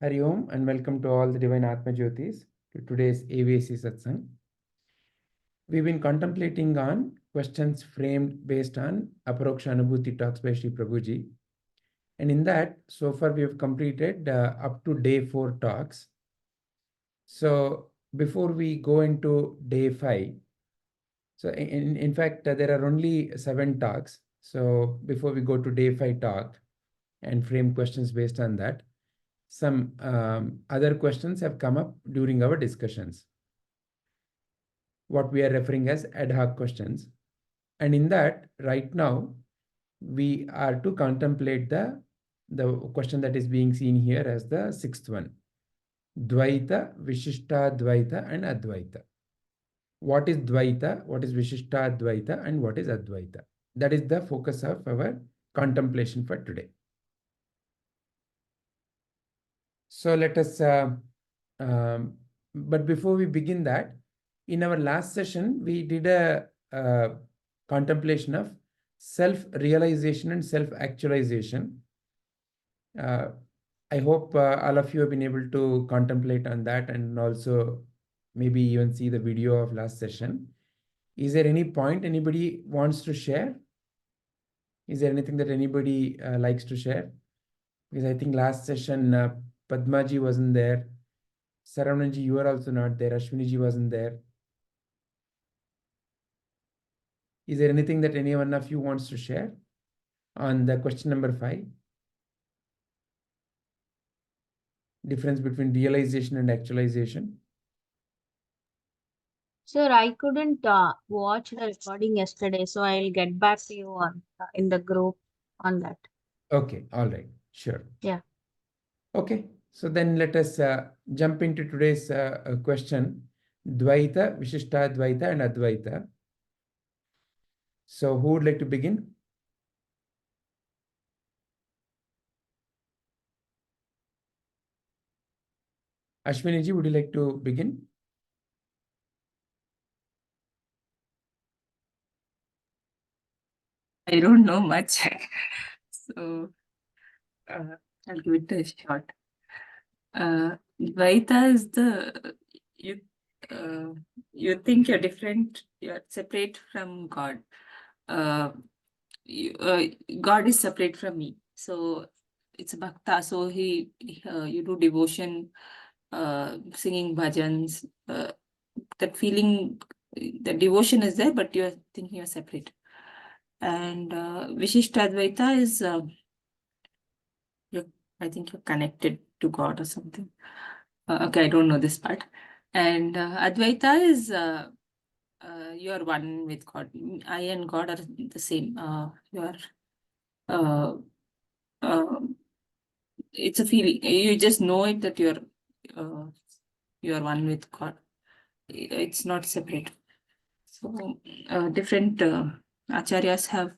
Hari Om and welcome to all the Divine Atma Jyotis to today's AVSC Satsang. We've been contemplating on questions framed based on Aparoksha Anubbhti talks by Sri Prabhuji. And in that, so far we have completed up to day 4 talks. So before we go into day 5, so in fact, there are only 7 talks. So before we go to day 5 talk and frame questions based on that, some other questions have come up during our discussions, what we are referring as ad hoc questions. And in that, right now, we are to contemplate the question that is being seen here as the 6th one. Dvaita, Vishistadvaita and Advaita. What is Dvaita, what is Vishistadvaita and what is Advaita? That is the focus of our contemplation for today. So let us, but before we begin that, in our last session, we did a contemplation of self-realization and self-actualization. I hope all of you have been able to contemplate on that and also maybe even see the video of last session. Is there any point anybody wants to share? Is there anything that anybody likes to share? Because I think last session, Padmaji wasn't there. Saravanaji, you were also not there. Ashwiniji wasn't there. Is there anything that any one of you wants to share on the question number 5? Difference between realization and actualization. Sir, I couldn't watch the recording yesterday, so I'll get back to you on in the group on that. Okay, all right, sure. Yeah. Okay, so then let us jump into today's question. Dvaita, Vishistadvaita and Advaita. So who would like to begin? Ashwiniji, would you like to begin? I don't know much, so I'll give it a shot. Dvaita is the you think you're different, you're separate from God. God is separate from me, so it's a bhakta. So you do devotion, singing bhajans. That feeling, the devotion is there, but you're thinking you're separate. And Vishistadvaita is, I think you're connected to God or something. Okay, I don't know this part. And Advaita is you are one with God. I and God are the same. It's a feeling. You just know it that you are one with God. It's not separate. So different acharyas have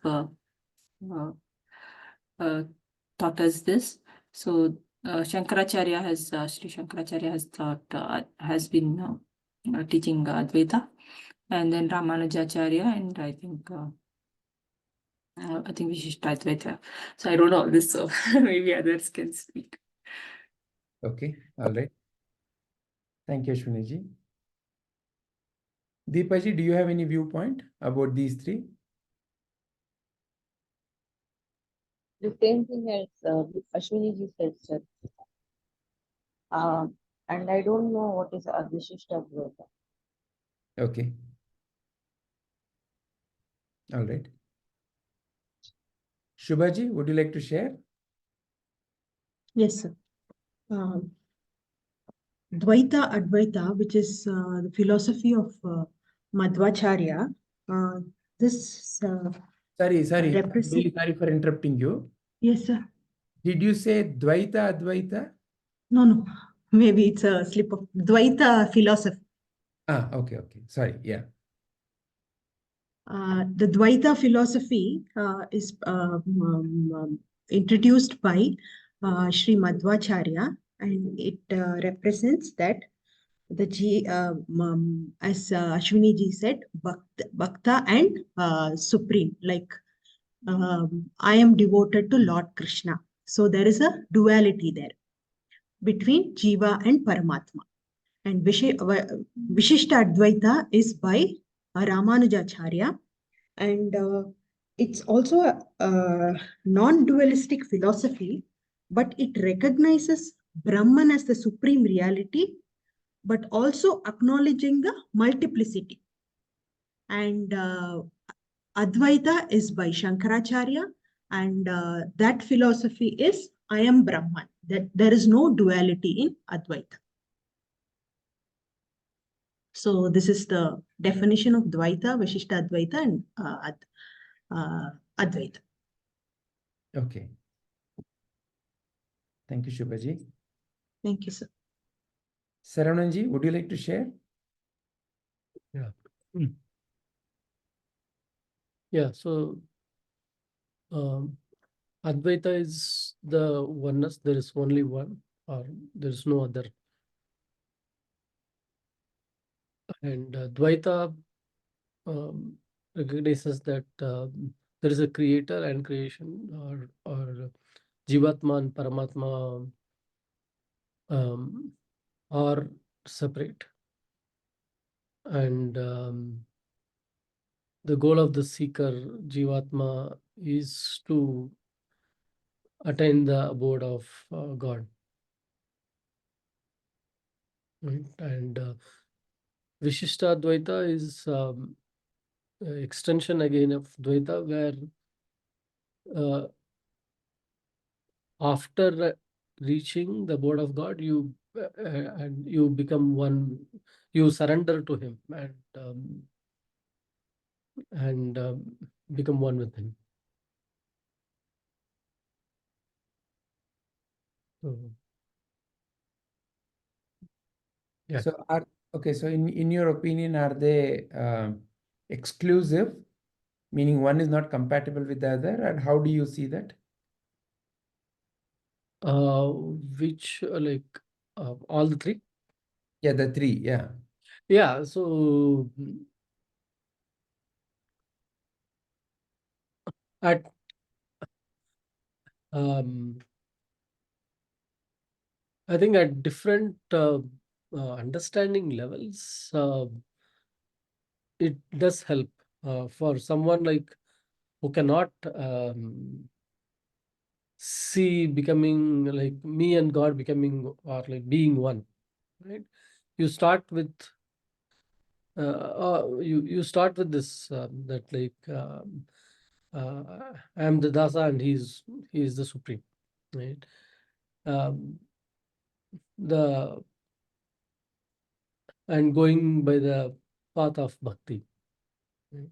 taught us this. So Shankaracharya has Sri Shankaracharya has has been teaching Advaita, and then Ramanujacharya, and I think Vishistadvaita. So I don't know all this, so maybe others can speak. Okay, all right. Thank you, Ashwiniji. Deepaji, do you have any viewpoint about these three? The same thing as Ashwiniji said, sir. And I don't know what is Vishistadvaita. Okay. All right. Shubhaji, would you like to share? Yes, sir. Dvaita, Advaita, which is the philosophy of Madhvacharya. This Sorry, represent- really sorry for interrupting you. Yes, sir. Did you say Dvaita, Advaita? No. Maybe it's a slip of Dvaita philosophy. Okay. Sorry, yeah. The Dvaita philosophy is introduced by Sri Madhvacharya, and it represents that the as Ashwini ji said, Bhakta and Supreme, like I am devoted to Lord Krishna. So there is a duality there. between Jiva and Paramatma. And Vishistadvaita is by Ramanujacharya. And it's also a non-dualistic philosophy, but it recognizes Brahman as the supreme reality, but also acknowledging the multiplicity. And Advaita is by Shankaracharya, and that philosophy is I am Brahman, that there is no duality in Advaita. So this is the definition of Dvaita, Vishistadvaita, and Advaita. Okay. Thank you, Shubhaji. Thank you, sir. Saravananji, would you like to share? Yeah. Yeah, so Advaita is the oneness, there is only one, or there is no other. And Dvaita recognizes that there is a creator and creation, or Jivatma and Paramatma are separate. And the goal of the seeker, Jivatma, is to attain the abode of God. Right? And Vishistadvaita is extension again of Dvaita, where after reaching the abode of God, you and you become one, you surrender to Him and become one with Him. So, yeah. So so in your opinion, are they exclusive, meaning one is not compatible with the other, and how do you see that? Which all the three? Yeah, the three, yeah. Yeah, so at I think at different understanding levels, it does help for someone like who cannot see becoming like me and God becoming or like being one, right? You start with you start with this that I am the dasa and he is the supreme, right? The and going by the path of bhakti, right?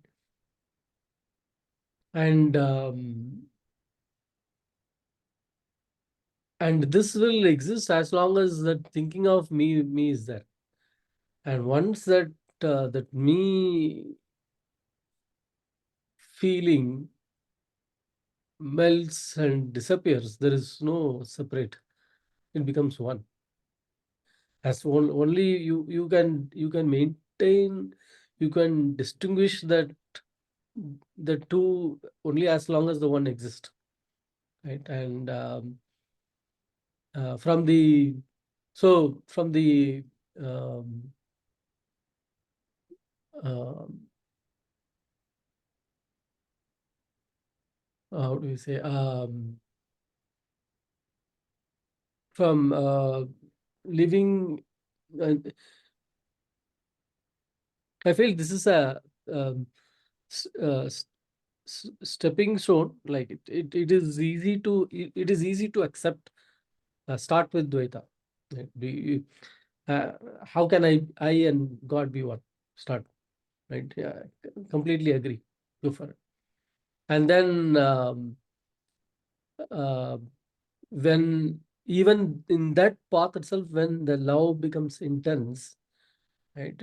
And this will exist as long as that thinking of me is there. And once that that me feeling melts and disappears, there is no separate. It becomes one. As only you can maintain, you can distinguish that the two only as long as the one exists, right? And from the how do we say from living, I feel this is a stepping stone. Like it is easy to accept. Start with Dvaita. Right? How can I and God be one? Start, right? Yeah, completely agree. Go for it. And then when even in that path itself, when the love becomes intense, right?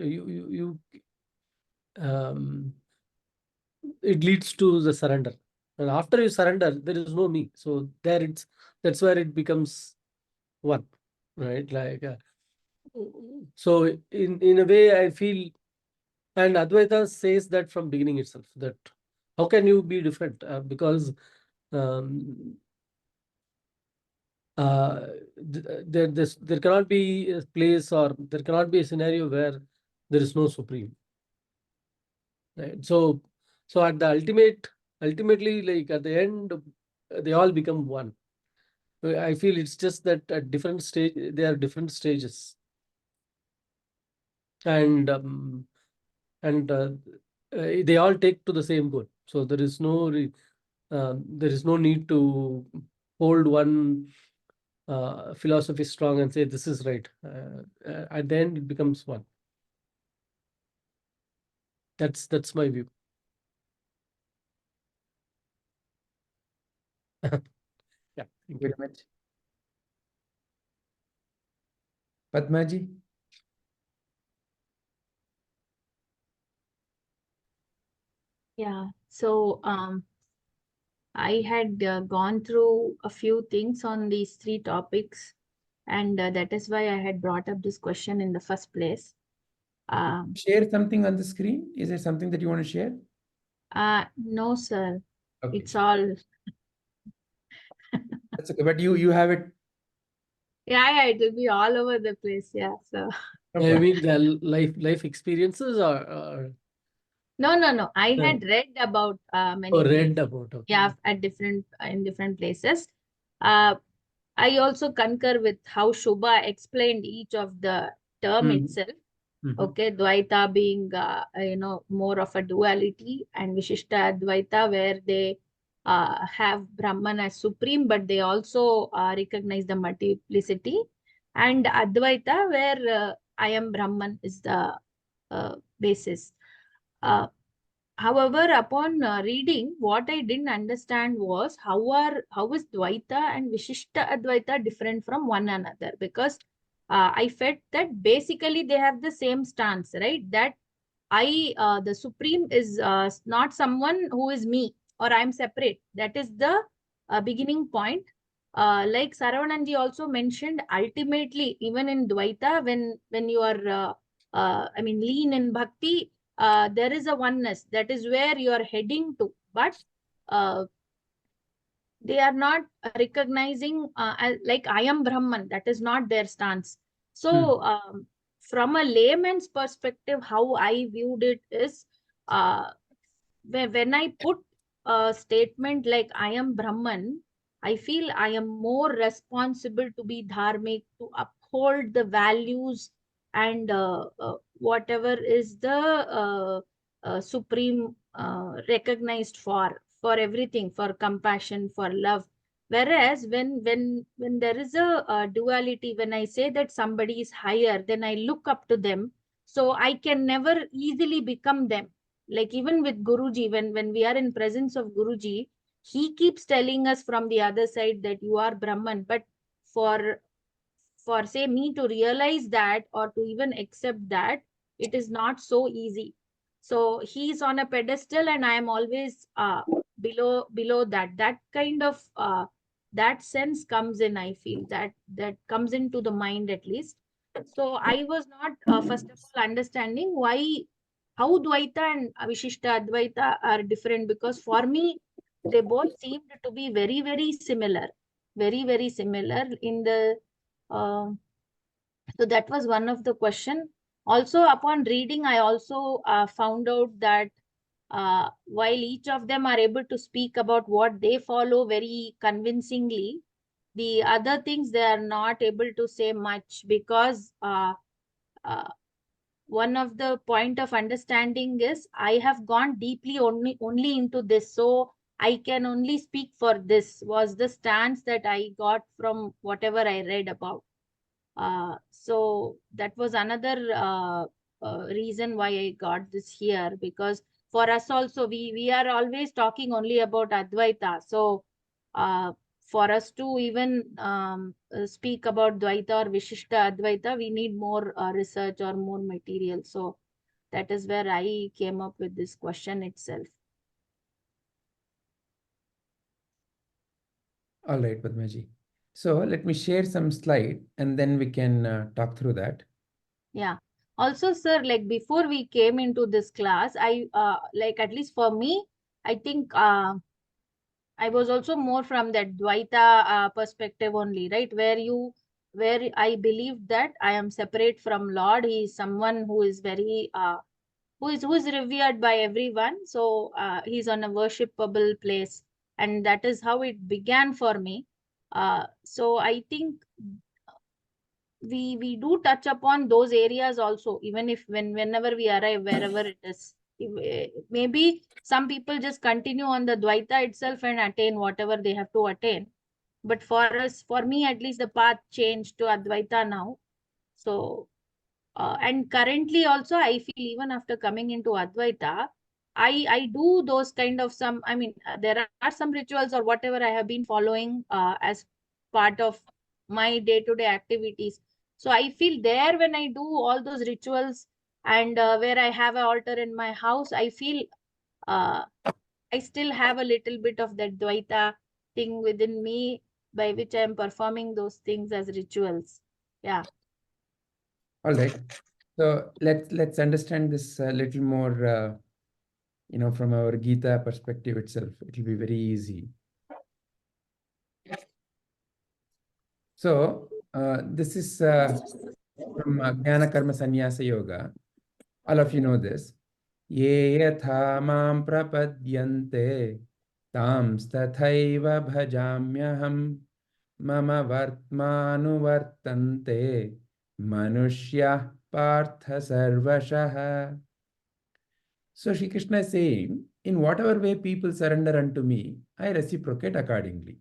It leads to the surrender. And after you surrender, there is no me. So that's where it becomes one, right? Like so in a way, I feel, and Advaita says that from beginning itself, that how can you be different? Because there cannot be a place or there cannot be a scenario where there is no supreme. Right? So at the ultimately, like at the end, they all become one. I feel it's just that at different stage, they are different stages. And they all take to the same goal. So there is no need to hold one philosophy strong and say this is right. At the end, it becomes one. That's my view. Yeah, thank Very you. much. Padmaji? Yeah, so I had gone through a few things on these three topics, and that is why I had brought up this question in the first place. Share something on the screen. Is there something that you want to share? No, sir. Okay. It's all. That's okay. But you have it. Yeah, it will be all over the place. Yeah, so. No I problem. mean, the life experiences are No. I had read about many read things. about. Okay. Yeah, at in different places. I also concur with how Shubha explained each of the term Mhm. itself. Mhm. Okay, Dvaita being more of a duality, and Vishistadvaita where they have Brahman as supreme, but they also recognize the multiplicity, and Advaita where I am Brahman is the basis. However, upon reading, what I didn't understand was how is Dvaita and Vishishta Advaita different from one another? Because I felt that basically they have the same stance, right? That the Supreme is not someone who is me or I'm separate. That is the beginning point. Like Saravananji also mentioned, ultimately, even in Dvaita, when you are, lean in bhakti, there is a oneness. That is where you are heading to. But they are not recognizing like I am Brahman. That is not their stance. So from a layman's perspective, how I viewed it is when I put a statement like I am Brahman, I feel I am more responsible to be dharmic, to uphold the values and whatever is the supreme recognized for everything, for compassion, for love. Whereas when there is a duality, when I say that somebody is higher, then I look up to them. So I can never easily become them. Like even with Guruji, when we are in presence of Guruji, he keeps telling us from the other side that you are Brahman. But for say me to realize that or to even accept that, it is not so easy. So he's on a pedestal and I am always below that. That kind of that sense comes in, I feel that comes into the mind at least. So I was not first of all understanding how Dvaita and Vishishta Advaita are different, because for me they both seemed to be very, very similar, very similar in the so that was one of the question. Also, upon reading, I also found out that while each of them are able to speak about what they follow very convincingly, the other things they are not able to say much, because uh, one of the point of understanding is I have gone deeply only into this, so I can only speak for this, was the stance that I got from whatever I read about. So that was another reason why I got this here, because for us also we are always talking only about Advaita. So for us to even speak about Dvaita or Vishishta Advaita, we need more research or more material. So that is where I came up with this question itself. All right, Padmaji. So let me share some slide and then we can talk through that. Yeah. Also, sir, like before we came into this class, I like at least for me, I think I was also more from that Dvaita perspective only, right? Where you where I believed that I am separate from Lord. He is someone who is very who is revered by everyone. So he's on a worshipable place, and that is how it began for me. So I think we do touch upon those areas also, even if whenever we arrive wherever it is. Maybe some people just continue on the Dvaita itself and attain whatever they have to attain. But for us, for me at least, the path changed to Advaita now. So and currently also I feel even after coming into Advaita, I do those kind of some, I mean, there are some rituals or whatever I have been following as part of my day-to-day activities. So I feel there when I do all those rituals and where I have an altar in my house, I feel uh, I still have a little bit of that Dvaita thing within me by which I am performing those things as rituals. Yeah. All right. So let's understand this a little more, from our Gita perspective itself. It will be very easy. So this is from Jnana Karma Sannyasa Yoga. All of you know this. Ye yatha mam prapadyante tams tathaiva bhajamyaham mama vartmanuvartante manushya partha sarvashah. So Shri Krishna is saying, in whatever way people surrender unto me, I reciprocate accordingly.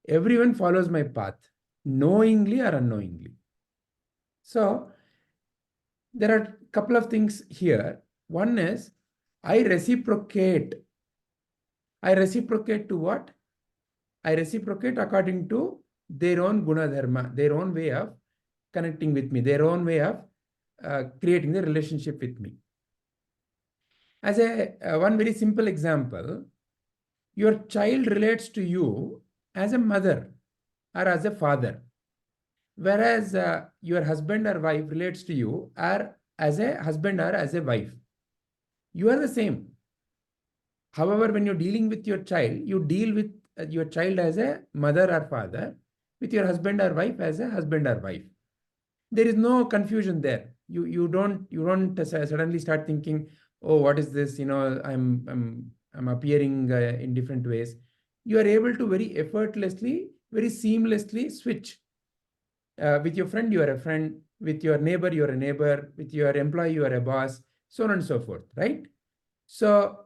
Everyone follows my path, knowingly or unknowingly. So there are a couple of things here. One is, I reciprocate. I reciprocate to what? I reciprocate according to their own guna dharma, their own way of connecting with me, their own way of creating the relationship with me. As a one very simple example, your child relates to you as a mother or as a father, whereas your husband or wife relates to you or as a husband or as a wife. You are the same. However, when you're dealing with your child, you deal with your child as a mother or father, with your husband or wife as a husband or wife. There is no confusion there. You don't suddenly start thinking, oh, what is this? I'm appearing in different ways. You are able to very effortlessly, very seamlessly switch. With your friend, you are a friend. With your neighbor, you are a neighbor. With your employee, you are a boss. So on and so forth, right? So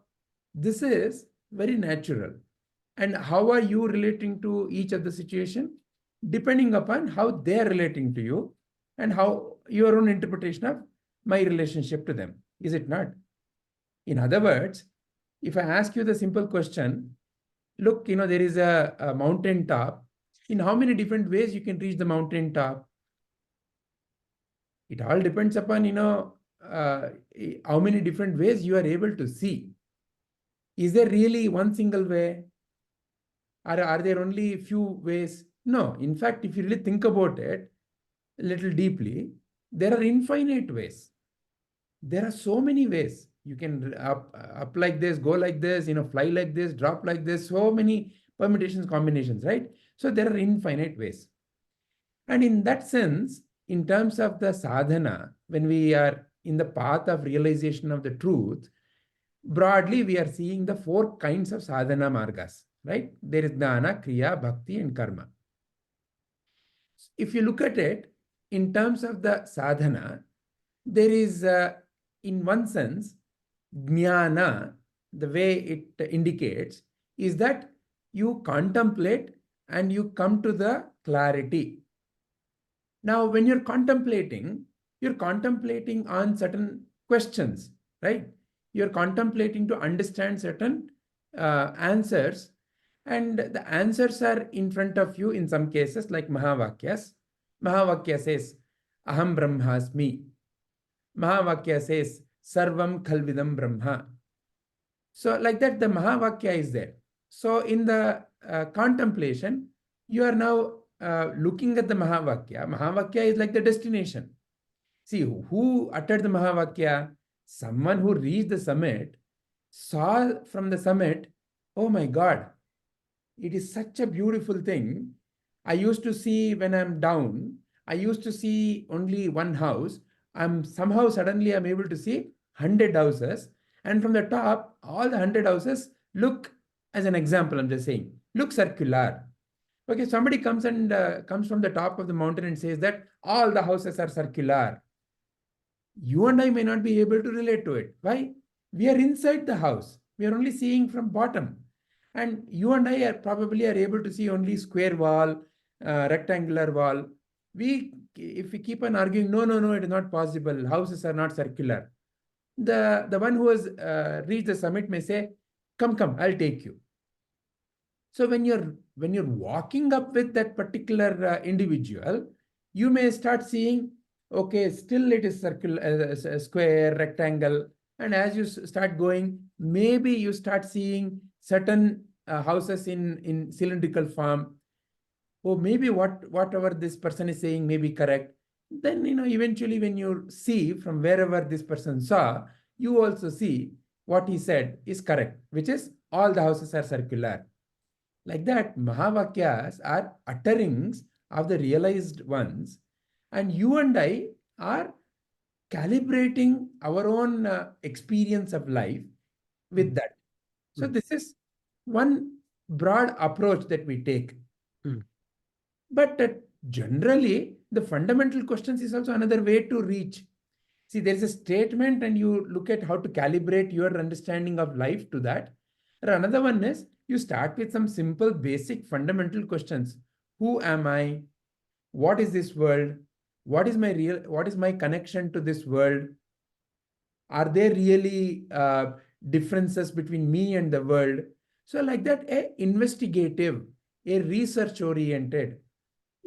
this is very natural. And how are you relating to each of the situation? Depending upon how they are relating to you and how your own interpretation of my relationship to them. Is it not? In other words, if I ask you the simple question, look, there is a mountain top. In how many different ways you can reach the mountain top? It all depends upon, how many different ways you are able to see. Is there really one single way? Are there only few ways? No. In fact, if you really think about it a little deeply, there are infinite ways. There are so many ways. You can up like this, go like this, fly like this, drop like this, so many permutations, combinations, right? So there are infinite ways. And in that sense, in terms of the sadhana, when we are in the path of realization of the truth, broadly, we are seeing the 4 kinds of sadhana margas, right? There is dana, kriya, bhakti, and karma. If you look at it in terms of the sadhana, there is, in one sense, jnana, the way it indicates, is that you contemplate and you come to the clarity. Now, when you're contemplating on certain questions, right? You're contemplating to understand certain answers, and the answers are in front of you in some cases, like Mahavakyas. Mahavakya says, Aham Brahmasmi. Mahavakya says, Sarvam Khalvidam Brahma. So like that, the Mahavakya is there. So in the contemplation, you are now looking at the Mahavakya. Mahavakya is like the destination. See, who uttered the Mahavakya? Someone who reached the summit, saw from the summit, oh my God, it is such a beautiful thing. I used to see when I'm down, I used to see only one house. I'm somehow suddenly I'm able to see 100 houses. And from the top, all the 100 houses look, as an example, I'm just saying, look circular. Okay, somebody comes and comes from the top of the mountain and says that all the houses are circular. You and I may not be able to relate to it. Why? We are inside the house. We are only seeing from bottom. And you and I are probably are able to see only square wall, rectangular wall. If we keep on arguing, no, it is not possible. Houses are not circular. The one who has reached the summit may say, come, I'll take you. So when you're walking up with that particular individual, you may start seeing, okay, still it is circle, square, rectangle, and as you start going, maybe you start seeing certain houses in cylindrical form. Or maybe whatever this person is saying may be correct. Then eventually when you see from wherever this person saw, you also see what he said is correct, which is all the houses are circular. Like that, Mahavakyas are utterings of the realized ones, and you and I are calibrating our own experience of life with that. So this is one broad approach that we take. But generally, the fundamental questions is also another way to reach. See, there is a statement and you look at how to calibrate your understanding of life to that. Or another one is you start with some simple, basic, fundamental questions. Who am I? What is this world? What is my connection to this world? Are there really differences between me and the world? So like that, a investigative, a research-oriented,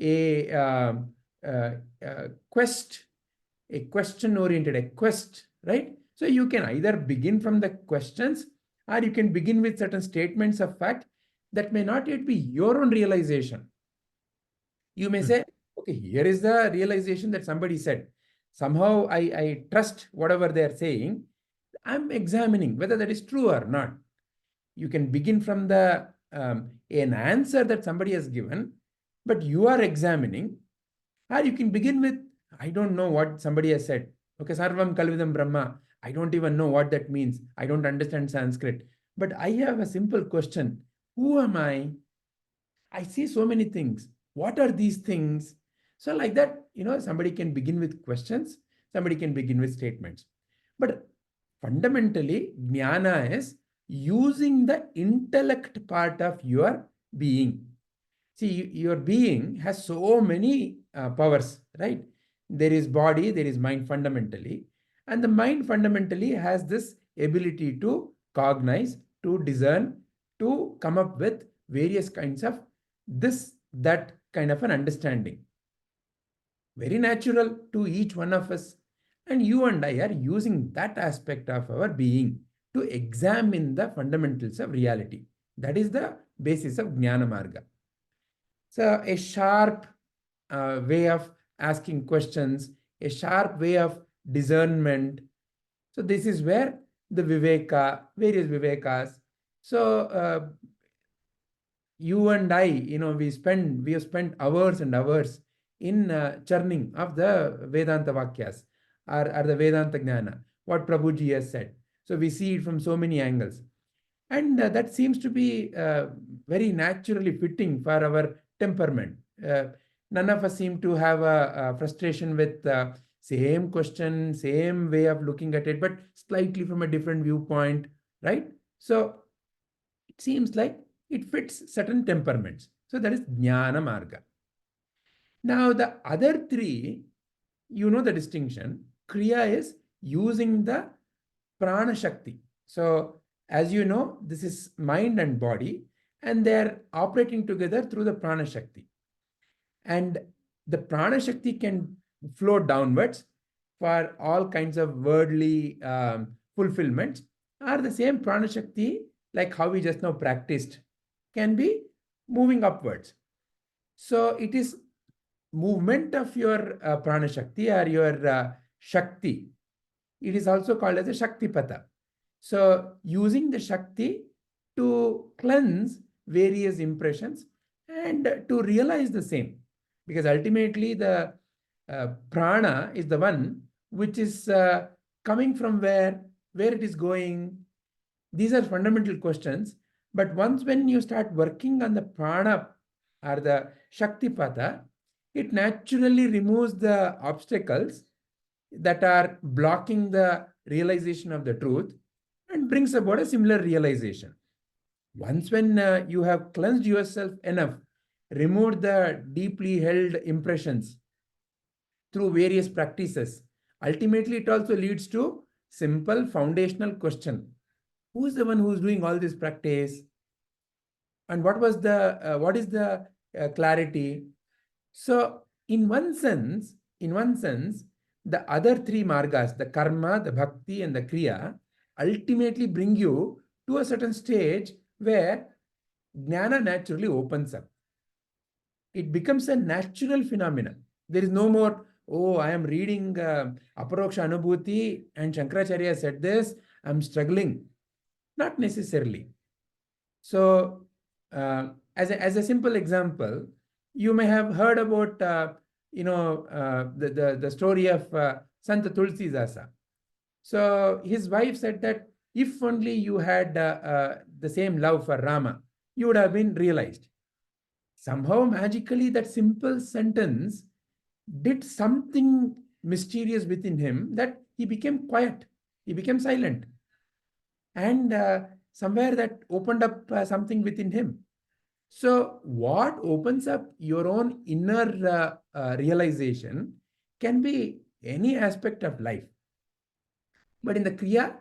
a question-oriented, right? So you can either begin from the questions or you can begin with certain statements of fact that may not yet be your own realization. You may say, okay, here is the realization that somebody said. Somehow I trust whatever they're saying. I'm examining whether that is true or not. You can begin from the an answer that somebody has given, but you are examining, or you can begin with, I don't know what somebody has said. Okay, Sarvam Kalvidam Brahma. I don't even know what that means. I don't understand Sanskrit. But I have a simple question. Who am I? I see so many things. What are these things? So like that, somebody can begin with questions. Somebody can begin with statements. But fundamentally, jnana is using the intellect part of your being. See, your being has so many powers, right? There is body, there is mind fundamentally. And the mind fundamentally has this ability to cognize, to discern, to come up with various kinds of that kind of an understanding. Very natural to each one of us. And you and I are using that aspect of our being to examine the fundamentals of reality. That is the basis of Jnana Marga. So a sharp way of asking questions, a sharp way of discernment. So this is where the Viveka, various Vivekas. So you and I, we have spent hours and hours in churning of the Vedanta Vakyas or the Vedanta Jnana, what Prabhuji has said. So we see it from so many angles. And that seems to be very naturally fitting for our temperament. None of us seem to have a frustration with same question, same way of looking at it, but slightly from a different viewpoint, right? So it seems like it fits certain temperaments. So that is Jnana Marga. Now the other three, the distinction. Kriya is using the Prana Shakti. So as you know, this is mind and body, and they're operating together through the Prana Shakti. And the Prana Shakti can flow downwards for all kinds of worldly fulfillments, or the same Prana Shakti, like how we just now practiced, can be moving upwards. So it is movement of your Prana Shakti or your Shakti. It is also called as a Shaktipata. So using the Shakti to cleanse various impressions and to realize the same. Because ultimately the prana is the one which is coming from where it is going. These are fundamental questions. But once when you start working on the prana or the Shaktipata, it naturally removes the obstacles that are blocking the realization of the truth and brings about a similar realization. Once when you have cleansed yourself enough, removed the deeply held impressions through various practices, ultimately it also leads to simple foundational question. Who is the one who is doing all this practice? And what is the clarity? So in one sense, the other three margas, the karma, the bhakti, and the kriya, ultimately bring you to a certain stage where jnana naturally opens up. It becomes a natural phenomenon. There is no more, oh, I am reading Aparoksha Anubbhti and Shankaracharya said this, I'm struggling. Not necessarily. So, as a simple example, you may have heard about, the story of Sant Tulsidasa. So his wife said that if only you had the same love for Rama, you would have been realized. Somehow, magically, that simple sentence did something mysterious within him that he became quiet. He became silent. And somewhere that opened up something within him. So what opens up your own inner realization can be any aspect of life. But in the Kriya,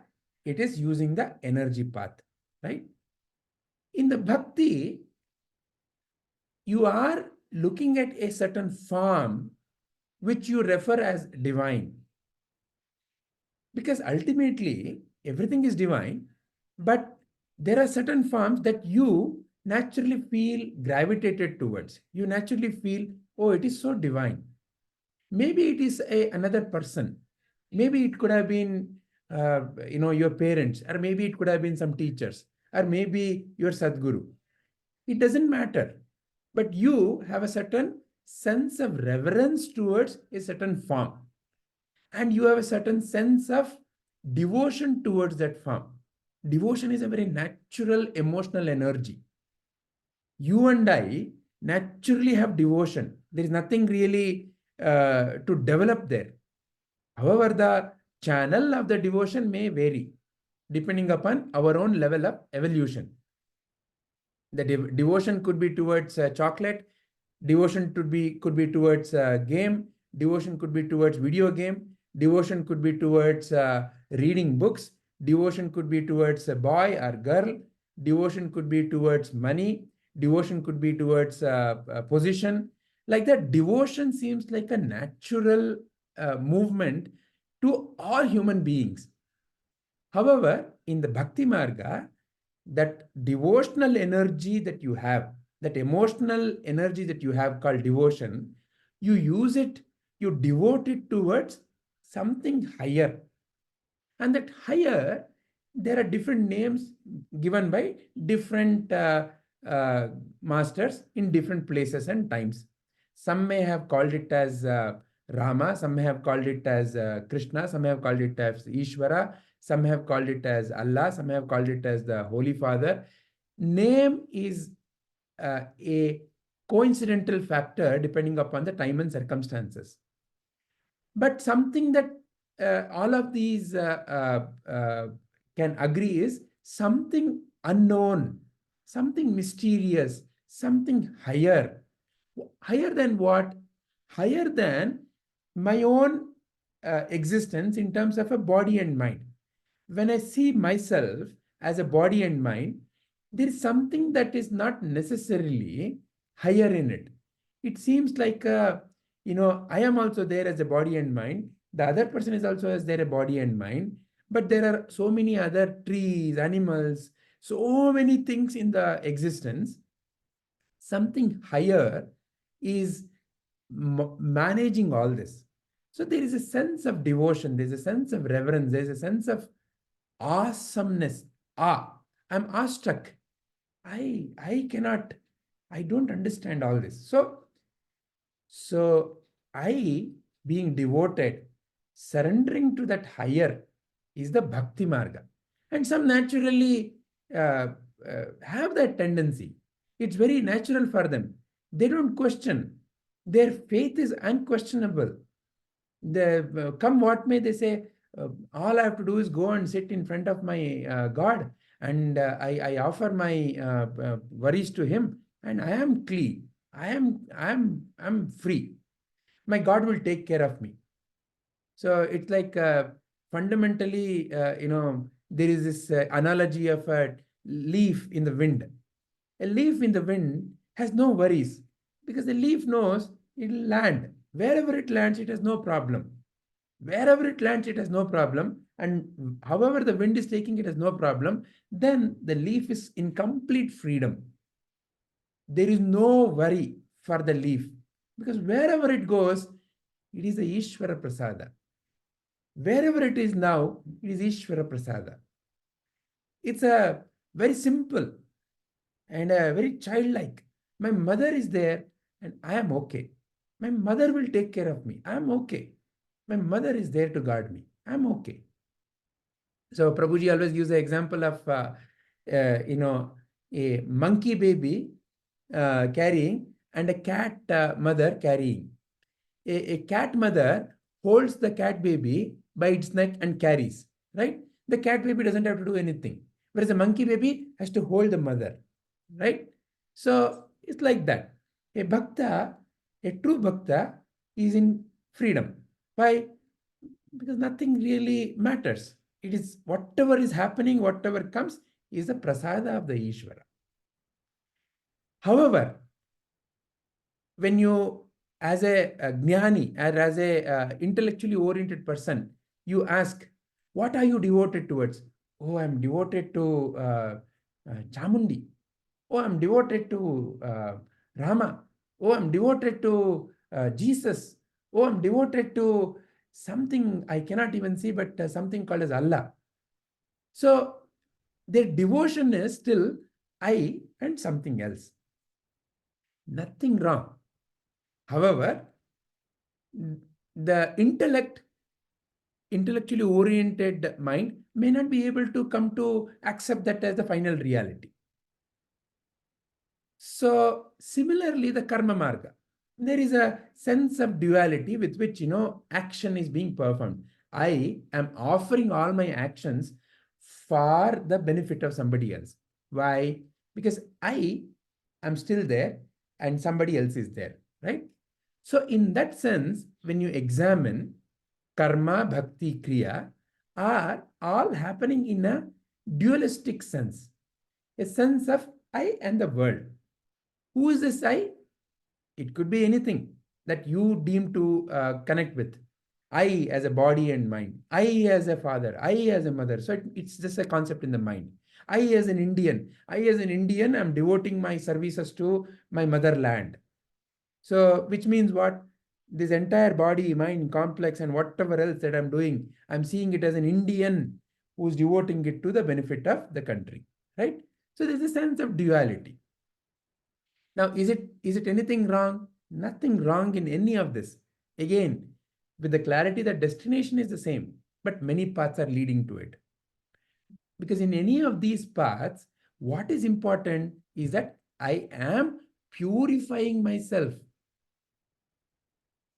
it is using the energy path, right? In the Bhakti, you are looking at a certain form which you refer as divine. Because ultimately, everything is divine, but there are certain forms that you naturally feel gravitated towards. You naturally feel, oh, it is so divine. Maybe it is another person. Maybe it could have been, your parents, or maybe it could have been some teachers, or maybe your Sadguru. It doesn't matter. But you have a certain sense of reverence towards a certain form. And you have a certain sense of devotion towards that form. Devotion is a very natural emotional energy. You and I naturally have devotion. There is nothing really to develop there. However, the channel of the devotion may vary depending upon our own level of evolution. The devotion could be towards chocolate, devotion could be towards game, devotion could be towards video game, devotion could be towards reading books, devotion could be towards a boy or girl, devotion could be towards money, devotion could be towards position. Like that, devotion seems like a natural movement to all human beings. However, in the Bhakti Marga, that devotional energy that you have, that emotional energy that you have called devotion, you use it, you devote it towards something higher. And that higher, there are different names given by different masters in different places and times. Some may have called it as Rama, some may have called it as Krishna, some may have called it as Ishvara, some have called it as Allah, some have called it as the Holy Father. Name is a coincidental factor depending upon the time and circumstances. But something that all of these can agree is something unknown, something mysterious, something higher. Higher than what? Higher than my own existence in terms of a body and mind. When I see myself as a body and mind, there is something that is not necessarily higher in it. It seems like, I am also there as a body and mind. The other person is also as there a body and mind. But there are so many other trees, animals, so many things in the existence. Something higher is managing all this. So there is a sense of devotion, there's a sense of reverence, there's a sense of awesomeness. I'm awestruck. I cannot I don't understand all this. So I, being devoted, surrendering to that higher, is the bhakti marga. And some naturally have that tendency. It's very natural for them. They don't question. Their faith is unquestionable. Come what may, they say, all I have to do is go and sit in front of my God, and I offer my worries to him, and I am clean. I'm free. My God will take care of me. So it's like fundamentally, there is this analogy of a leaf in the wind. A leaf in the wind has no worries because the leaf knows it will land. Wherever it lands, it has no problem. Wherever it lands, it has no problem. And however the wind is taking, it has no problem. Then the leaf is in complete freedom. There is no worry for the leaf because wherever it goes, it is the Ishvara Prasada. Wherever it is now, it is Ishvara Prasada. It's a very simple and a very childlike. My mother is there and I am okay. My mother will take care of me. I am okay. My mother is there to guard me. I am okay. So Prabhuji always gives the example of, a monkey baby carrying and a cat mother carrying. A cat mother holds the cat baby by its neck and carries, right? The cat baby doesn't have to do anything. Whereas the monkey baby has to hold the mother, right? So it's like that. A bhakta, a true bhakta is in freedom. Why? Because nothing really matters. It is whatever is happening, whatever comes, is the prasada of the Ishvara. However, when you, as a jnani, as a intellectually oriented person, you ask, what are you devoted towards? Oh, I'm devoted to Chamundi. Oh, I'm devoted to Rama. Oh, I'm devoted to Jesus. Oh, I'm devoted to something I cannot even see, but something called as Allah. So their devotion is still I and something else. Nothing wrong. However, the intellectually oriented mind may not be able to come to accept that as the final reality. So similarly, the karma marga, there is a sense of duality with which, action is being performed. I am offering all my actions for the benefit of somebody else. Why? Because I am still there and somebody else is there, right? So in that sense, when you examine, karma, bhakti, kriya are all happening in a dualistic sense, a sense of I and the world. Who is this I? It could be anything that you deem to connect with. I as a body and mind. I as a father. I as a mother. So it's just a concept in the mind. I as an Indian. I as an Indian, I'm devoting my services to my motherland. So which means what? This entire body, mind, complex, and whatever else that I'm doing, I'm seeing it as an Indian who's devoting it to the benefit of the country, right? So there's a sense of duality. Now, is it anything wrong? Nothing wrong in any of this. Again, with the clarity that destination is the same, but many paths are leading to it. Because in any of these paths, what is important is that I am purifying myself.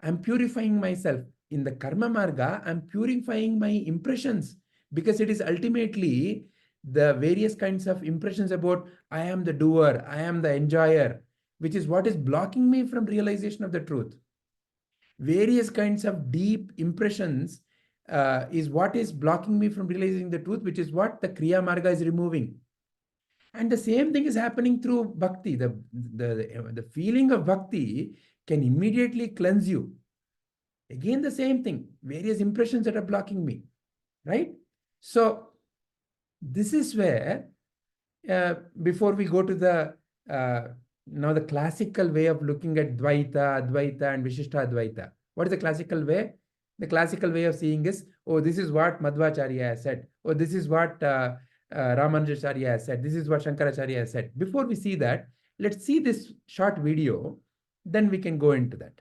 I'm purifying myself. In the karma marga, I'm purifying my impressions because it is ultimately the various kinds of impressions about I am the doer, I am the enjoyer, which is what is blocking me from realization of the truth. Various kinds of deep impressions is what is blocking me from realizing the truth, which is what the kriya marga is removing. And the same thing is happening through bhakti. The feeling of bhakti can immediately cleanse you. Again, the same thing, various impressions that are blocking me, right? So this is where, before we go to the, now the classical way of looking at Dvaita, Advaita and Vishistadvaita. What is the classical way? The classical way of seeing is, oh, this is what Madhvacharya has said. Oh, this is what Ramanujacharya has said. This is what Shankaracharya has said. Before we see that, let's see this short video, then we can go into that.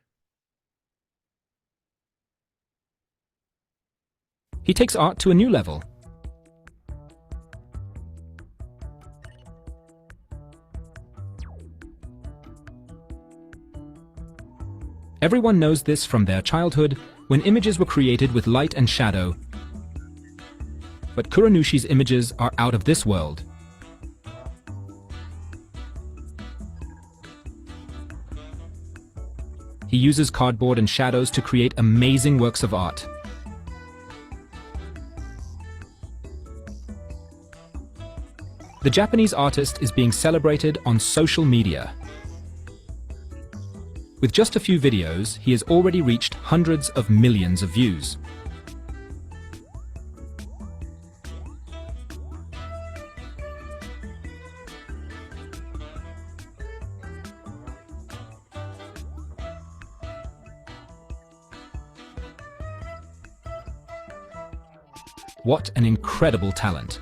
He takes art to a new level. Everyone knows this from their childhood, when images were created with light and shadow. But Kuranushi's images are out of this world. He uses cardboard and shadows to create amazing works of art. The Japanese artist is being celebrated on social media. With just a few videos, he has already reached hundreds of millions of views. What an incredible talent!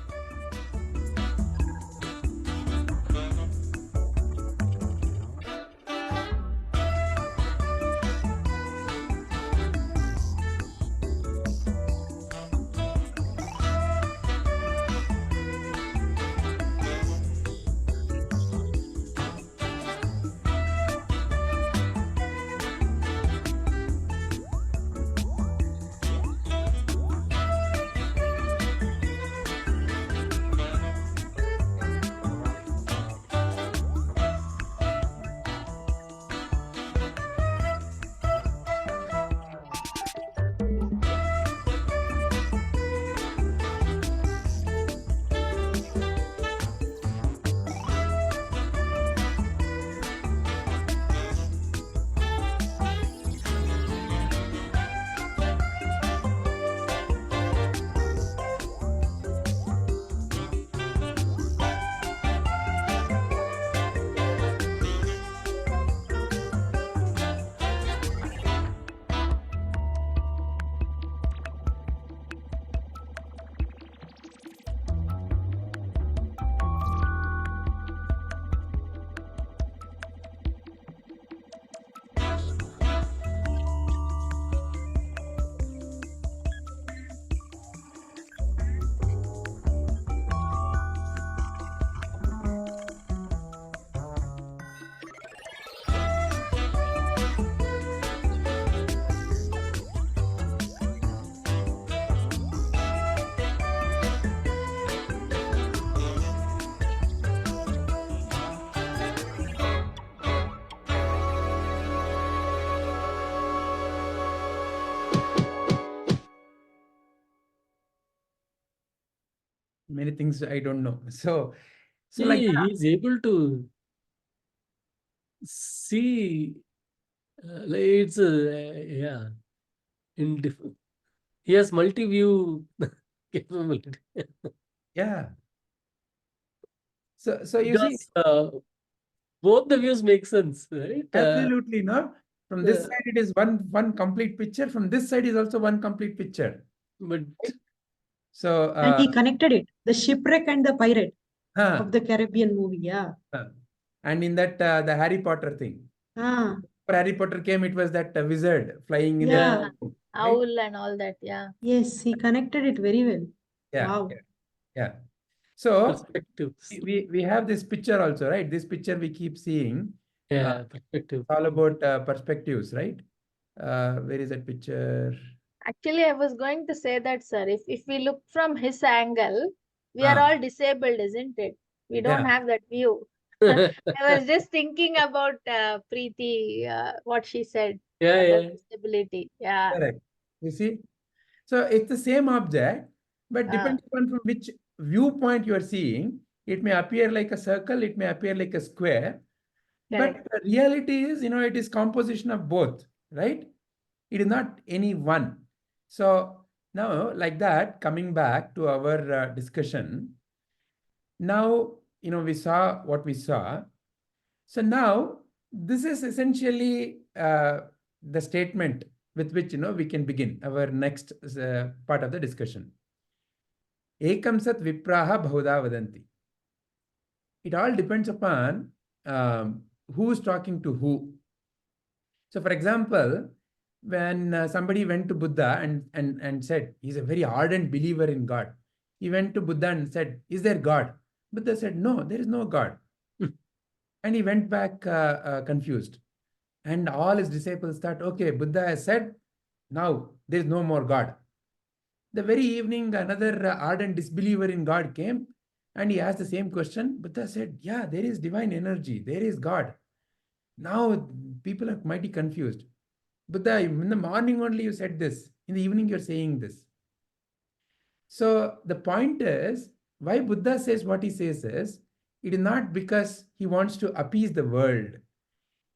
Many things I don't know. So like He's able to see, it's yeah, in different. He has multi-view capability. yeah. So you see, Because both the views make sense, right? absolutely, no. From this yeah. side, it is one complete picture. From this side is also one complete picture. But So And he connected it, the shipwreck and the pirate huh, of the Caribbean movie. Yeah. and in that the Harry Potter thing. Ah, When Harry Potter came, it was that wizard flying in yeah. the right? Owl and all that. Yeah. Yes, he connected it very well. Yeah, Wow. yeah. So perspectives. we have this picture also, right? This picture we keep seeing. Yeah, perspective. All about perspectives, right? Where is that picture? Actually, I was going to say that, sir. If we look from his angle, we are Ah. all disabled, isn't it? We don't Yeah. have that view. I was just thinking about Preeti, what she said Yeah, about yeah. disability. Yeah. Correct. You see? So it's the same object, but depending on from which viewpoint you are seeing, it may appear like a circle, it may appear like a square. Correct. But the reality is, it is composition of both, right? It is not any one. So now, like that, coming back to our discussion, now, we saw what we saw. So now, this is essentially the statement with which, we can begin our next part of the discussion. Ekam sat vipraha bahudha vadanti. It all depends upon who's talking to who. So, for example, when somebody went to Buddha and said, he's a very ardent believer in God. He went to Buddha and said, is there God? Buddha said, no, there is no God. And he went back confused. And all his disciples thought, okay, Buddha has said, now there is no more God. The very evening, another ardent disbeliever in God came and he asked the same question. Buddha said, yeah, there is divine energy, there is God. Now people are mighty confused. Buddha, in the morning only you said this, in the evening you're saying this. So the point is, why Buddha says what he says is, it is not because he wants to appease the world.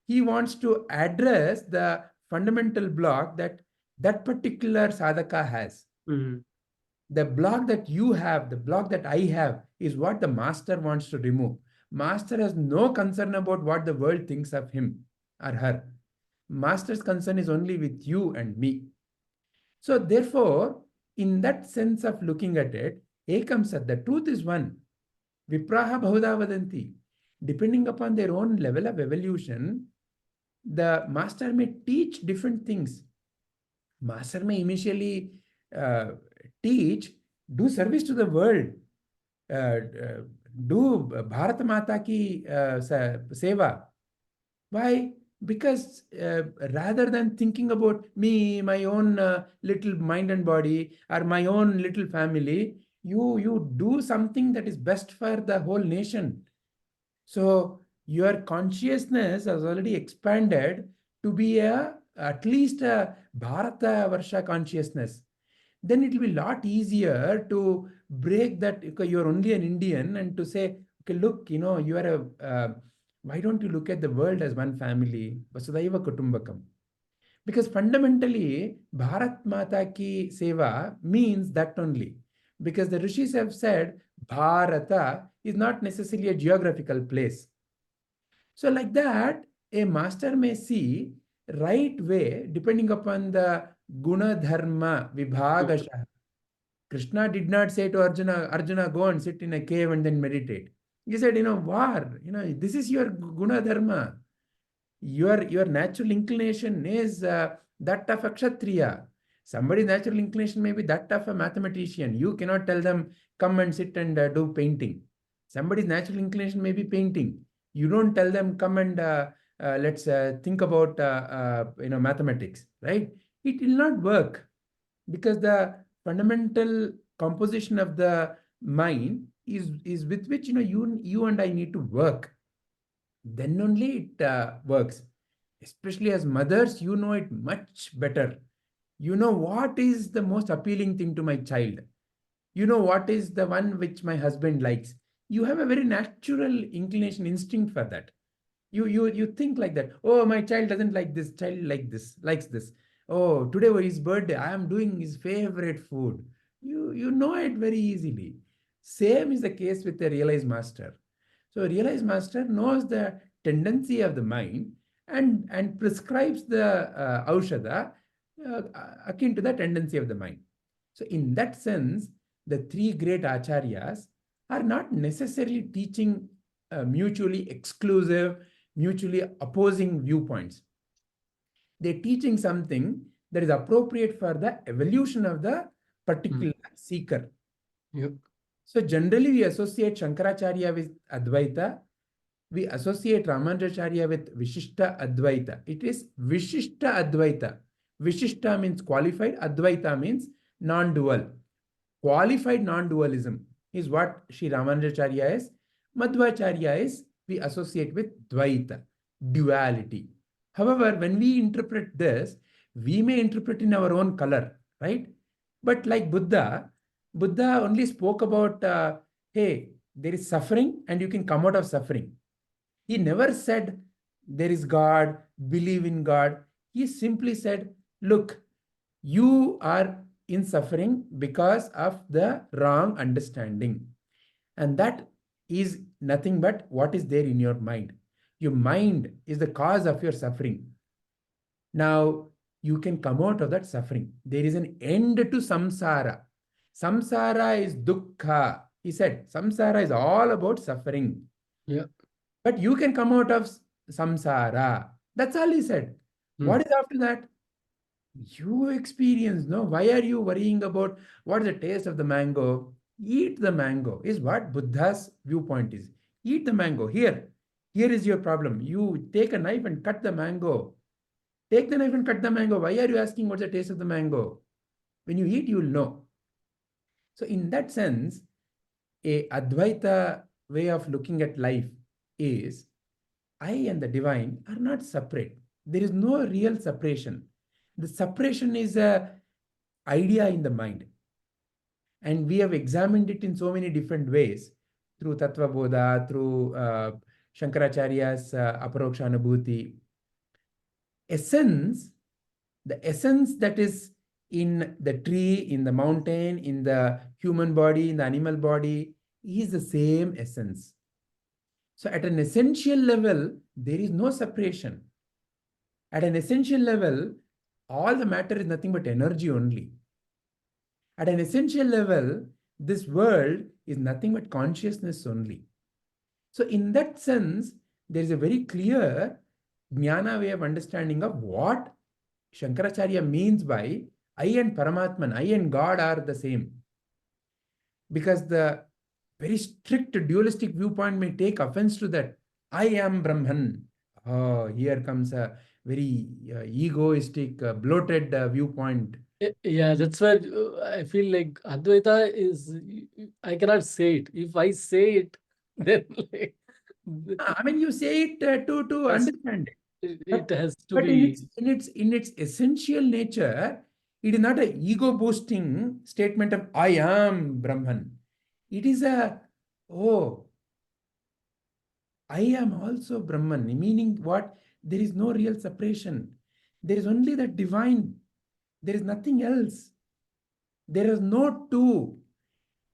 He wants to address the fundamental block that that particular sadhaka has. The block that you have, the block that I have, is what the master wants to remove. Master has no concern about what the world thinks of him or her. Master's concern is only with you and me. So therefore, in that sense of looking at it, ekam sat, the truth is one. Vipraha bahuda vadanti. Depending upon their own level of evolution, the master may teach different things. Master may initially teach, do service to the world, do Bharat Mata ki seva. Why? Because rather than thinking about me, my own little mind and body, or my own little family, you do something that is best for the whole nation. So your consciousness has already expanded to be at least a Bharata Varsha consciousness. Then it will be a lot easier to break that, you're only an Indian, and to say, okay, look, you are why don't you look at the world as one family? Vasudhaiva Kutumbakam. Because fundamentally, Bharat Mata ki Seva means that only. Because the rishis have said, Bharata is not necessarily a geographical place. So like that, a master may see right way, depending upon the guna dharma vibhagasha. Krishna did not say to Arjuna, go and sit in a cave and then meditate. He said, war, this is your guna dharma. Your natural inclination is that of a kshatriya. Somebody's natural inclination may be that of a mathematician. You cannot tell them, come and sit and do painting. Somebody's natural inclination may be painting. You don't tell them, come and let's think about mathematics, right? It will not work, because the fundamental composition of the mind is with which you and I need to work. Then only it works. Especially as mothers, you know it much better. You know what is the most appealing thing to my child. You know what is the one which my husband likes. You have a very natural inclination, instinct for that. You think like that. Oh, my child doesn't like this. Child likes this. Oh, today was his birthday. I am doing his favorite food. You know it very easily. Same is the case with the realized master. So a realized master knows the tendency of the mind and prescribes the aushadha akin to the tendency of the mind. So in that sense, the three great acharyas are not necessarily teaching mutually exclusive, mutually opposing viewpoints. They're teaching something that is appropriate for the evolution of the particular seeker. Yep. So generally we associate Shankaracharya with Advaita. We associate Ramanujacharya with Vishistadvaita. It is Vishistadvaita. Vishishta means qualified. Advaita means non-dual. Qualified non-dualism is what Sri Ramanujacharya is. Madhvacharya is, we associate with Dvaita, duality. However, when we interpret this, we may interpret in our own color, right? But like Buddha only spoke about, hey, there is suffering and you can come out of suffering. He never said there is God, believe in God. He simply said, look, you are in suffering because of the wrong understanding. And that is nothing but what is there in your mind. Your mind is the cause of your suffering. Now, you can come out of that suffering. There is an end to samsara. Samsara is dukkha. He said, samsara is all about suffering. Yeah. But you can come out of samsara. That's all he said. What is after that? You experience, no? Why are you worrying about what is the taste of the mango? Eat the mango is what Buddha's viewpoint is. Eat the mango. Here is your problem. You take a knife and cut the mango. Take the knife and cut the mango. Why are you asking what's the taste of the mango? When you eat, you will know. So in that sense, a Advaita way of looking at life is I and the divine are not separate. There is no real separation. The separation is a idea in the mind. And we have examined it in so many different ways through Tattva Bodha, through Shankaracharya's Aparoksha Anubbhti. The essence that is in the tree, in the mountain, in the human body, in the animal body, is the same essence. So at an essential level, there is no separation. At an essential level, all the matter is nothing but energy only. At an essential level, this world is nothing but consciousness only. So in that sense, there is a very clear jnana way of understanding of what Shankaracharya means by I and Paramatman, I and God are the same. Because the very strict dualistic viewpoint may take offense to that. I am Brahman. Oh, here comes a very egoistic, bloated viewpoint. Yeah, that's where I feel like Advaita is, I cannot say it. If I say it, then like, I mean, you say it to Yes. understand it. it has to But be. in its essential nature, it is not an ego boosting statement of I am Brahman. It is a, oh, I am also Brahman, meaning what? There is no real separation. There is only the divine. There is nothing else. There is no two.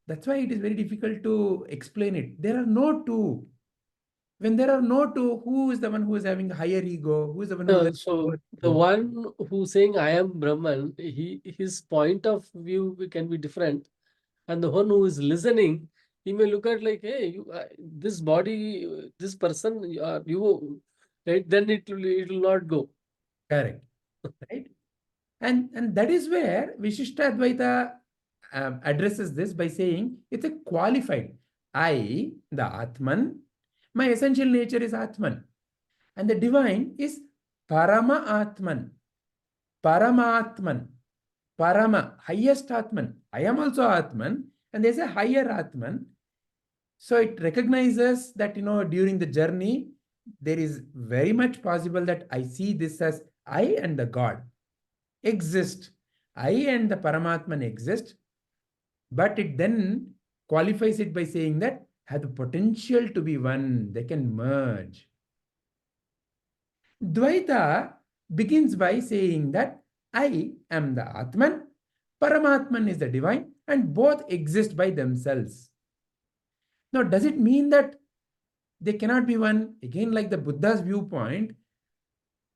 That's why it is very difficult to explain it. There are no two. When there are no two, who is the one who is having a higher ego? Who is the one who is having So lower the ego? one who's saying I am Brahman, his point of view can be different, and the one who is listening, he may look at like, hey, this body, this person, you, right? Then it will not go. Correct. Right? And that is where Vishistadvaita addresses this by saying it's a qualified. I, the Atman, my essential nature is Atman. And the divine is Parama Atman. Paramatman. Parama, highest Atman. I am also Atman, and there's a higher Atman. So it recognizes that, during the journey, there is very much possible that I see this as I and the God exist. I and the Paramatman exist, but it then qualifies it by saying that have the potential to be one. They can merge. Dvaita begins by saying that I am the Atman, Paramatman is the divine, and both exist by themselves. Now, does it mean that they cannot be one? Again, like the Buddha's viewpoint,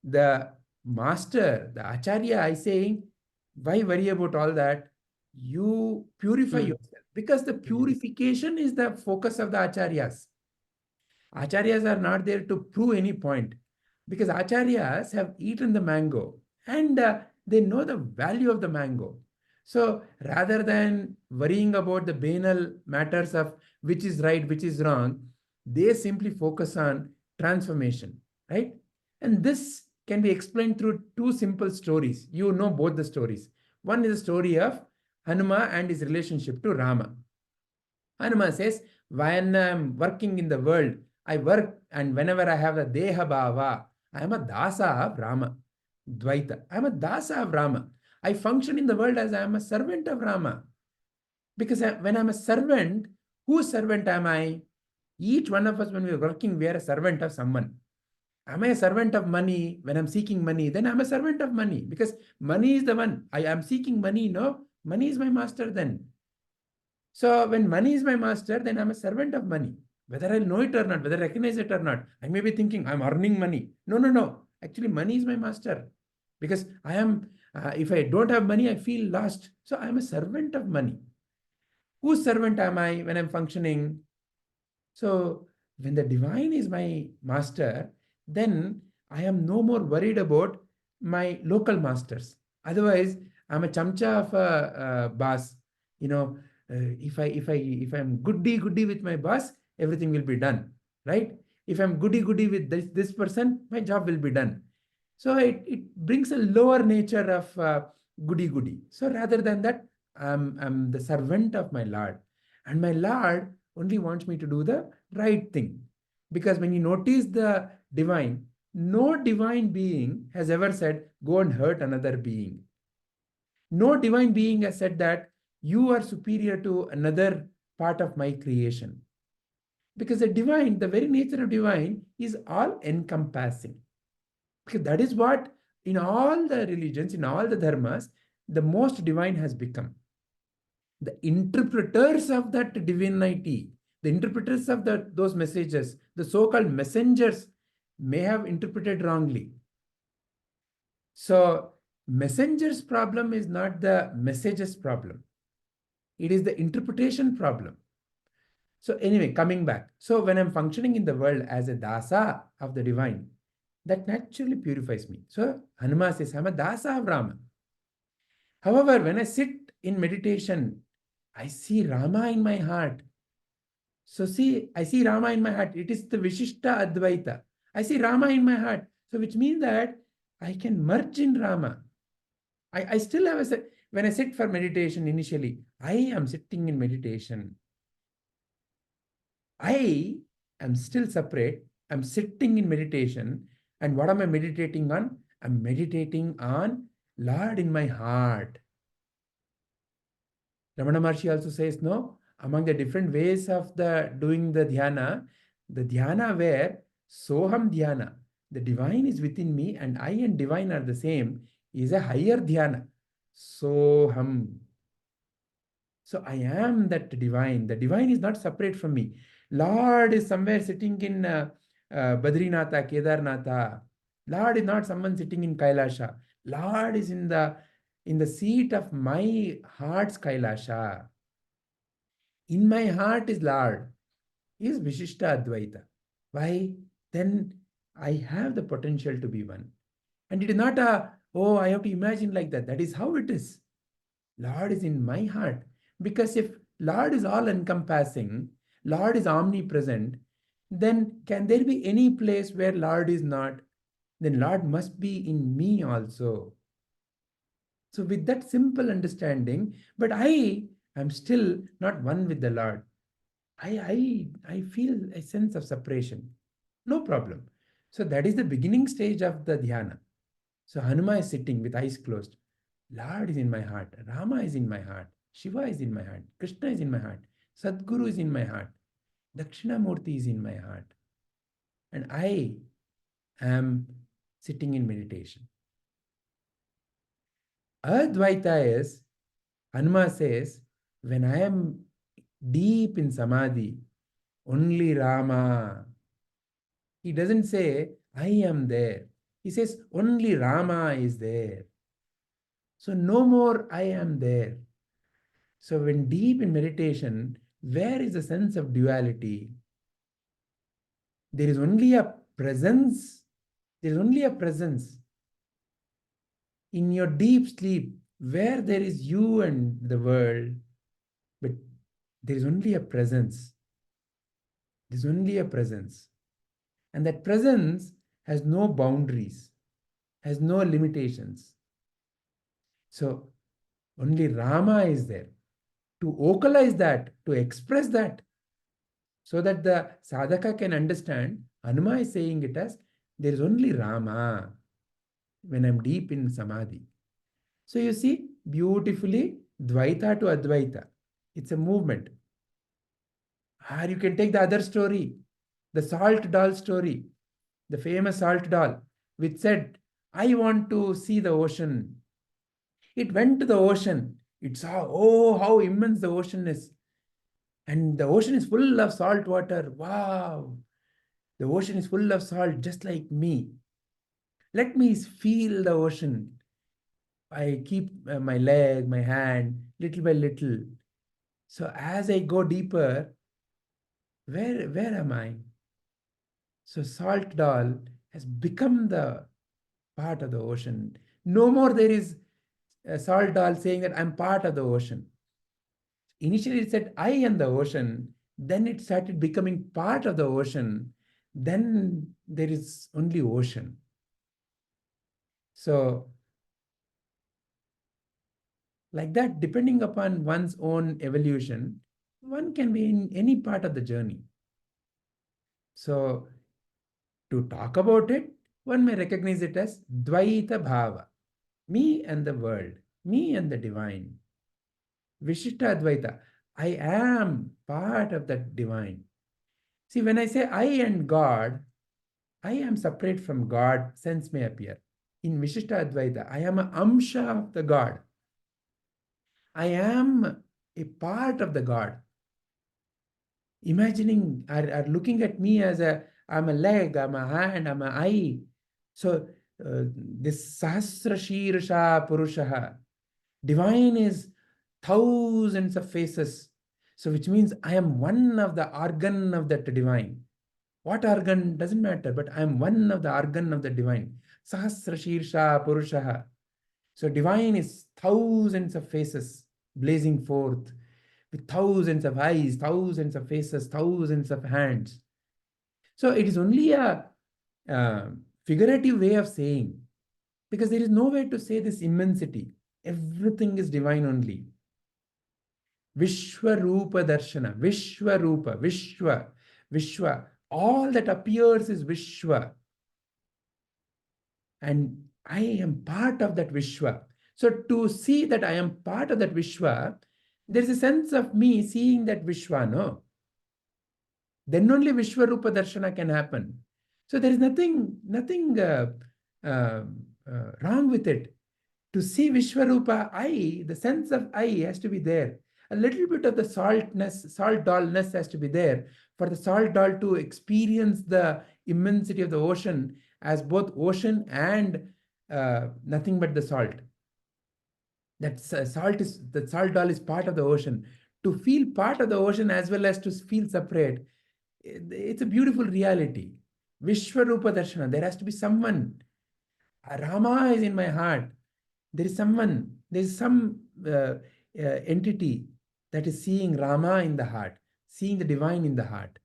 the master, the acharya is saying, why worry about all that? You purify yourself, because the purification is the focus of the acharyas. Acharyas are not there to prove any point, because acharyas have eaten the mango and they know the value of the mango. So rather than worrying about the banal matters of which is right, which is wrong, they simply focus on transformation, right? And this can be explained through two simple stories. You know both the stories. One is the story of Hanuma and his relationship to Rama. Hanuma says, when I'm working in the world, I work, and whenever I have a Deha Bhava, I am a Dasa of Rama. Dvaita. I am a Dasa of Rama. I function in the world as I am a servant of Rama. Because when I'm a servant, whose servant am I? Each one of us, when we are working, we are a servant of someone. Am I a servant of money? When I'm seeking money, then I'm a servant of money, because money is the one. I am seeking money. No, money is my master then. So when money is my master, then I'm a servant of money. Whether I know it or not, whether I recognize it or not, I may be thinking I'm earning money. No. Actually, money is my master, because I am, if I don't have money, I feel lost. So I'm a servant of money. Whose servant am I when I'm functioning? So when the divine is my master, then I am no more worried about my local masters. Otherwise, I'm a chamcha of a boss. If I'm goody with my boss, everything will be done, right? If I'm goody with this person, my job will be done. So it brings a lower nature of goody. So rather than that, I'm the servant of my Lord, and my Lord only wants me to do the right thing. Because when you notice the divine, no divine being has ever said, go and hurt another being. No divine being has said that you are superior to another part of my creation. Because the divine, the very nature of divine is all encompassing. Because that is what in all the religions, in all the dharmas, the most divine has become. The interpreters of that divinity, the interpreters of those messages, the so-called messengers may have interpreted wrongly. So messenger's problem is not the message's problem. It is the interpretation problem. So anyway, coming back. So when I'm functioning in the world as a dasa of the divine, that naturally purifies me. So Hanuman says, I'm a dasa of Rama. However, when I sit in meditation, I see Rama in my heart. So I see Rama in my heart. It is the Vishistadvaita. I see Rama in my heart. So which means that I can merge in Rama. I still have when I sit for meditation initially, I am sitting in meditation. I am still separate. I'm sitting in meditation. And what am I meditating on? I'm meditating on Lord in my heart. Ramana Maharshi also says, no, among the different ways of doing the dhyana where Soham dhyana, the divine is within me and I and divine are the same, is a higher dhyana. Soham. So I am that divine. The divine is not separate from me. Lord is somewhere sitting in Badrinatha, Kedarnatha. Lord is not someone sitting in Kailasha. Lord is in the seat of my heart's Kailasha. In my heart is Lord, is Vishistadvaita. Why? Then I have the potential to be one. And it is not I have to imagine like that. That is how it is. Lord is in my heart. Because if Lord is all encompassing, Lord is omnipresent, then can there be any place where Lord is not? Then Lord must be in me also. So with that simple understanding, but I am still not one with the Lord. I feel a sense of separation. No problem. So that is the beginning stage of the dhyana. So Hanuman is sitting with eyes closed. Lord is in my heart. Rama is in my heart. Shiva is in my heart. Krishna is in my heart. Sadguru is in my heart. Dakshinamurti is in my heart. And I am sitting in meditation. Advaita is, Hanuman says, when I am deep in samadhi, only Rama. He doesn't say, I am there. He says, only Rama is there. So no more I am there. So when deep in meditation, where is the sense of duality? There is only a presence. There is only a presence. In your deep sleep, where there is you and the world, but there is only a presence. There is only a presence. And that presence has no boundaries, has no limitations. So only Rama is there. To vocalize that, to express that, so that the sadhaka can understand, Hanuman is saying it as, there is only Rama when I'm deep in samadhi. So you see, beautifully, Dvaita to Advaita. It's a movement. Or you can take the other story, the salt doll story, the famous salt doll, which said, I want to see the ocean. It went to the ocean. It saw, oh, how immense the ocean is. And the ocean is full of salt water. Wow. The ocean is full of salt, just like me. Let me feel the ocean. I keep my leg, my hand, little by little. So as I go deeper, where am I? So salt doll has become the part of the ocean. No more there is a salt doll saying that I'm part of the ocean. Initially it said I am the ocean, then it started becoming part of the ocean, then there is only ocean. So like that, depending upon one's own evolution, one can be in any part of the journey. So to talk about it, one may recognize it as Dvaita Bhava, me and the world, me and the divine. Vishistadvaita, I am part of that divine. See, when I say I and God, I am separate from God, sense may appear. In Vishistadvaita, I am an amsha of the God. I am a part of the God. Imagining or looking at me as I'm a leg, I'm a hand, I'm an eye. So this Sahasra Shirsha Purushaha, divine is thousands of faces. So which means I am one of the organ of that divine. What organ doesn't matter, but I am one of the organ of the divine. Sahasra Shirsha Purushaha. So divine is thousands of faces blazing forth with thousands of eyes, thousands of faces, thousands of hands. So it is only a figurative way of saying, because there is no way to say this immensity. Everything is divine only. Vishwarupa Darshana, Vishwarupa, Vishwa. All that appears is Vishwa. And I am part of that Vishwa. So to see that I am part of that Vishwa, there is a sense of me seeing that Vishwa, no? Then only Vishwarupa Darshana can happen. So there is nothing wrong with it. To see Vishwarupa, the sense of I has to be there. A little bit of the salt dullness has to be there for the salt doll to experience the immensity of the ocean as both ocean and nothing but the salt. That salt doll is part of the ocean. To feel part of the ocean as well as to feel separate, it's a beautiful reality. Vishwarupa Darshana, there has to be someone. Rama is in my heart. There is someone, there is some entity that is seeing Rama in the heart, seeing the divine in the heart.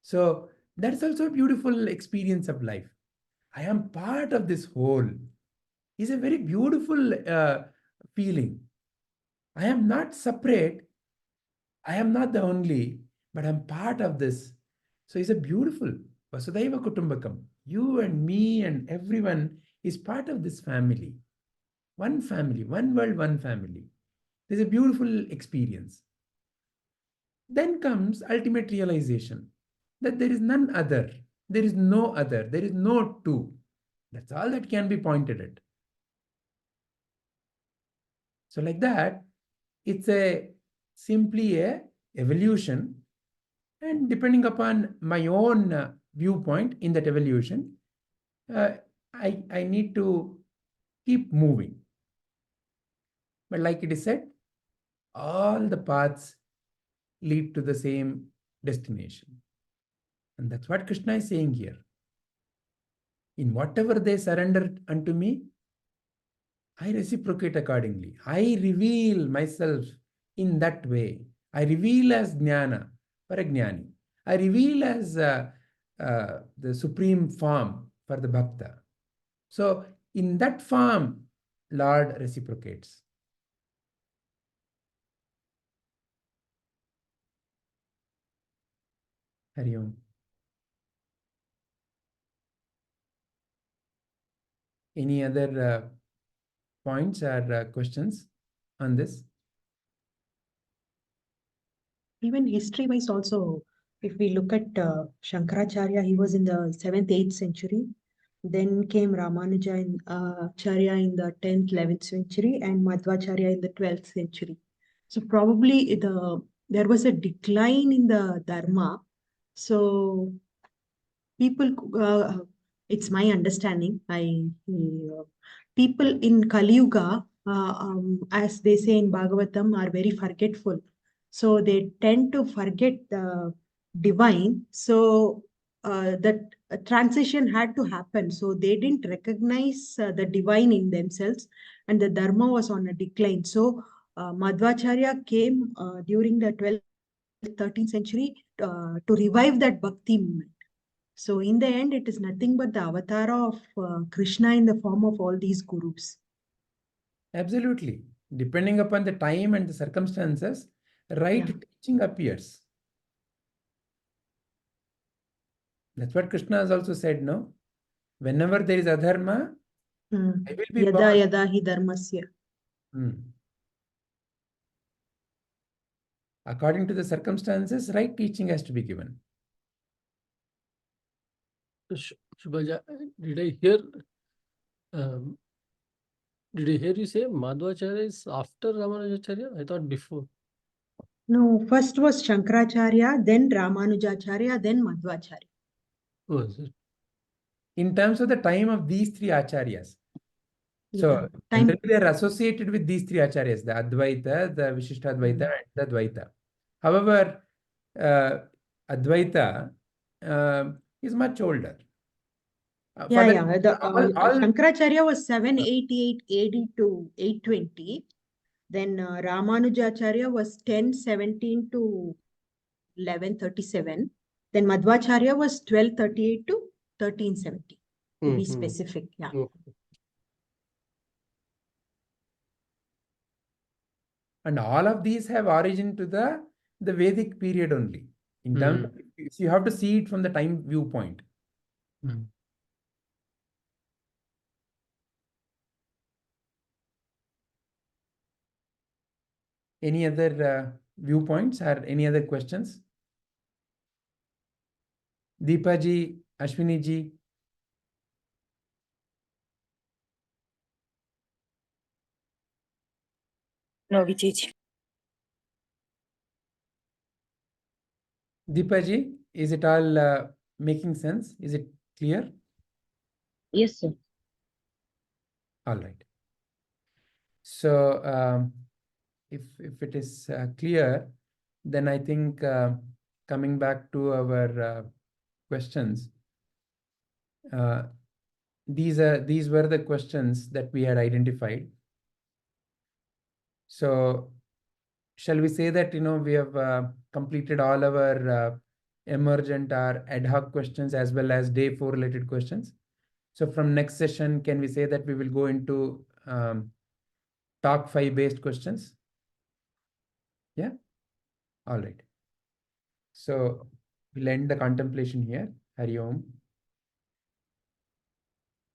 So that's also a beautiful experience of life. I am part of this whole. It's a very beautiful feeling. I am not separate. I am not the only, but I'm part of this. So it's a beautiful Vasudhaiva Kutumbakam. You and me and everyone is part of this family. One family, one world, one family. There's a beautiful experience. Then comes ultimate realization that there is none other. There is no other. There is no two. That's all that can be pointed at. So like that, it's simply a evolution. And depending upon my own viewpoint in that evolution, I need to keep moving. But like it is said, all the paths lead to the same destination. And that's what Krishna is saying here. In whatever they surrender unto me, I reciprocate accordingly. I reveal myself in that way. I reveal as Jnana for a Jnani. I reveal as the supreme form for the Bhakta. So in that form, Lord reciprocates. Hari Om. Any other points or questions on this? Even history-wise also, if we look at Shankaracharya, he was in the 7th, 8th century. Then came Ramanuja in Charya in the 10th, 11th century, and Madhvacharya in the 12th century. So probably there was a decline in the Dharma. So people, it's my understanding, people in Kali Yuga, as they say in Bhagavatam, are very forgetful. So they tend to forget the divine. So that a transition had to happen. So they didn't recognize the divine in themselves, and the dharma was on a decline. So Madhvacharya came during the 12th, 13th century to revive that bhakti movement. So in the end, it is nothing but the avatar of Krishna in the form of all these gurus. Absolutely. Depending upon the time and the circumstances, right teaching appears. That's what Krishna has also said, no? Whenever there is adharma, I will be Yada born. yada hi dharmasya. According to the circumstances, right teaching has to be given. Shubhaja, did I hear you say Madhvacharya is after Ramanujacharya? I thought before. No, first was Shankaracharya, then Ramanujacharya, then Madhvacharya. Oh, is it? In terms of the time of these three acharyas. So generally they are associated with these three acharyas, the Advaita, the Vishistadvaita, and the Dvaita. However, Advaita is much older. Shankaracharya was 788 AD to 820. Then Ramanujacharya was 1017 to 1137. Then Madhvacharya was 1238 to 1370. To be specific, And all of these have origin to the Vedic period only. In terms of, so you have to see it from the time viewpoint. Any other viewpoints or any other questions? Deepa ji, Ashwini ji. No, Vijay. Deepa ji, is it all making sense? Is it clear? Yes, sir. All right. So if it is clear, then I think coming back to our questions, these were the questions that we had identified. So shall we say that we have completed all our emergent or ad hoc questions as well as day 4 related questions? So from next session, can we say that we will go into top 5 based questions? Yeah. All right. So we'll end the contemplation here. Hari Om.